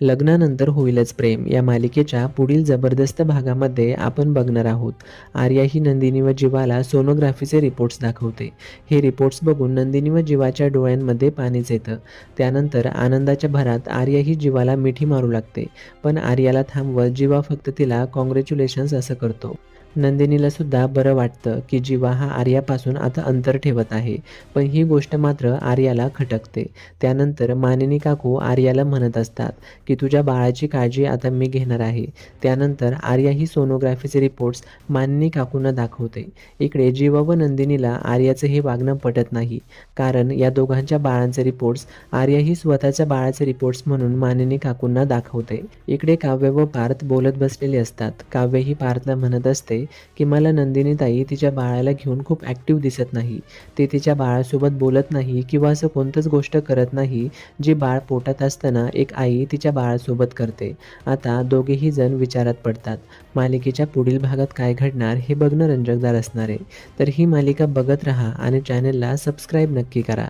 लग्नानंतर होईलच प्रेम या मालिकेच्या पुढील जबरदस्त भागामध्ये आपण बघणार आहोत. आर्या ही नंदिनी व जीवाला सोनोग्राफीचे रिपोर्ट्स दाखवते. हे रिपोर्ट्स बघून नंदिनी व जीवाच्या डोळ्यांमध्ये पाणीच येतं. त्यानंतर आनंदाच्या भरात आर्या ही जीवाला मिठी मारू लागते. पण आर्याला थांबवत जीवा फक्त तिला कॉंग्रॅच्युलेशन्स असं करतो. नंदिनीला सुद्धा बरं वाटतं की जीवा हा आर्यापासून आता अंतर ठेवत आहे. पण ही गोष्ट मात्र आर्याला खटकते. त्यानंतर मानिनी काकू आर्याला म्हणत असतात की तुझ्या बाळाची काळजी आता मी घेणार आहे. त्यानंतर आर्या ही सोनोग्राफीचे रिपोर्ट्स मानिनी काकूंना दाखवते. इकडे जीवा व नंदिनीला आर्याचं हे वागणं पटत नाही. कारण या दोघांच्या बाळांचे रिपोर्ट्स आर्या ही स्वतःच्या बाळाचे रिपोर्ट्स म्हणून मानिनी काकूंना दाखवते. इकडे काव्य व पार्थ बोलत बसलेले असतात. काव्य ही पार्थला म्हणत असते की मला नंदिनी ताई तिच्या बाळाला घेऊन खूप ॲक्टिव्ह दिसत नाही. ती तिच्या बाळासोबत बोलत नाही किंवा असं कोणतंच गोष्ट करत नाही जी बाळ पोटात असताना एक आई तिच्या बाळासोबत करते. आता दोघेही जण विचारात पडतात. मालिकेच्या पुढील भागात काय घडणार हे बघणं रंजकदार असणार आहे. तर ही मालिका बघत राहा आणि चॅनलला सबस्क्राईब नक्की करा.